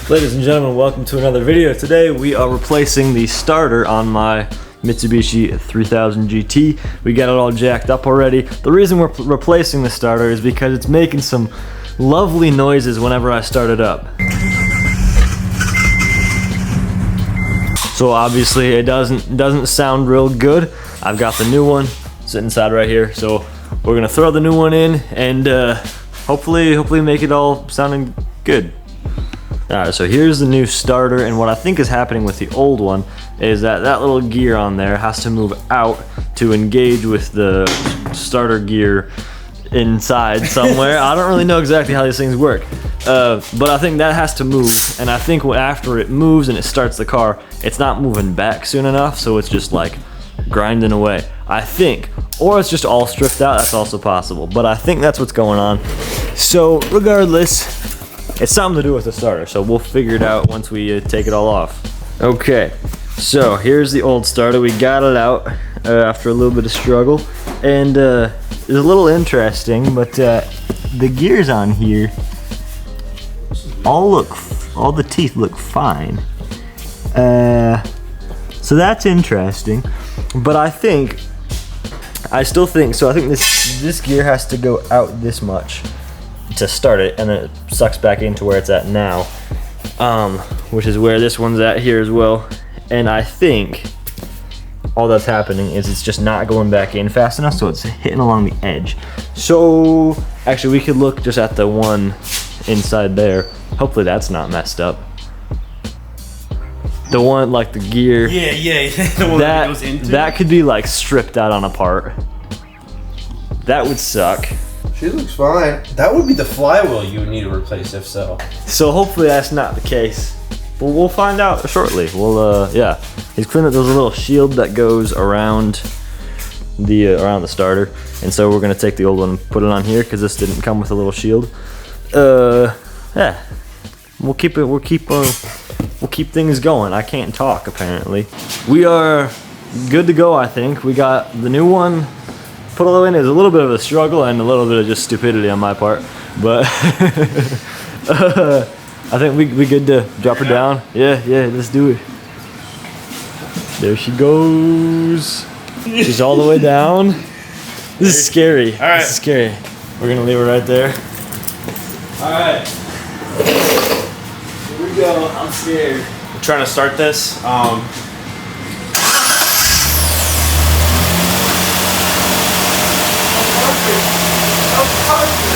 Ladies and gentlemen, welcome to another video. Today we are replacing the starter on my Mitsubishi 3000 GT. We got it all jacked up already. The reason we're replacing the starter is because it's making some lovely noises whenever I start it up. So obviously it doesn't sound real good. I've got the new one sitting inside right here. So we're gonna throw the new one in and hopefully make it all sounding good. Alright, so here's the new starter, and what I think is happening with the old one is that little gear on there has to move out to engage with the starter gear inside somewhere. I don't really know exactly how these things work, but I think that has to move, and I think after it moves and it starts the car, it's not moving back soon enough, so it's just like grinding away, I think. Or it's just all stripped out, that's also possible, but I think that's what's going on. So regardless, it's something to do with the starter, so we'll figure it out once we take it all off. Okay, so here's the old starter. We got it out after a little bit of struggle, and it's a little interesting, but the gears on here all the teeth look fine. So that's interesting, but I think this gear has to go out this much to start it, and then it sucks back into where it's at now, which is where this one's at here as well. And I think all that's happening is it's just not going back in fast enough, so it's hitting along the edge. So actually we could look just at the one inside there. Hopefully that's not messed up. The one, like the gear, yeah the one that goes into that could be like stripped out on a part. That would suck. She looks fine. That would be the flywheel you would need to replace if so. So hopefully that's not the case. But we'll find out shortly. We'll yeah. He's cleaning up. There's a little shield that goes around the starter, and so we're gonna take the old one and put it on here because this didn't come with a little shield. Yeah. We'll keep things going. I can't talk apparently. We are good to go. I think we got the new one put all the way in. It's a little bit of a struggle and a little bit of just stupidity on my part, but I think we good to drop her down. Yeah, let's do it. There she goes. She's all the way down. This is scary. All right. This is scary. We're gonna leave her right there. All right. Here we go. I'm scared. I'm trying to start this.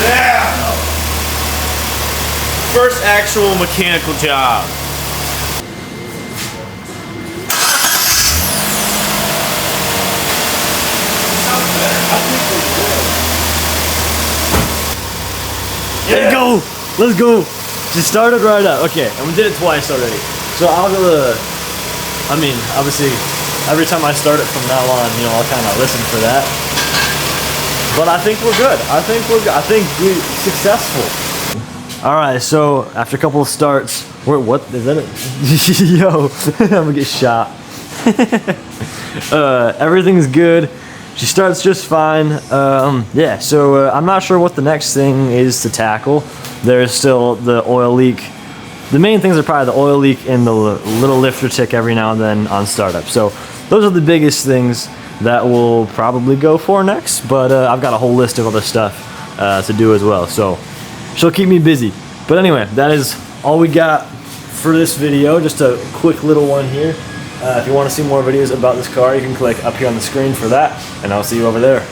Yeah! First actual mechanical job. Let's go! Let's go! She started right up. Okay, and we did it twice already. So I'll go I mean, obviously, every time I start it from now on, you know, I'll kind of listen for that. But I think we're good. I think we're successful. All right, so after a couple of starts, what is that? Yo, I'm gonna get shot. Everything's good. She starts just fine. Yeah, so I'm not sure what the next thing is to tackle. There's still the oil leak. The main things are probably the oil leak and the little lifter tick every now and then on startup. So those are the biggest things that we'll probably go for next, but I've got a whole list of other stuff to do as well, so she'll keep me busy. But anyway, that is all we got for this video, just a quick little one here. If you want to see more videos about this car, you can click up here on the screen for that, and I'll see you over there.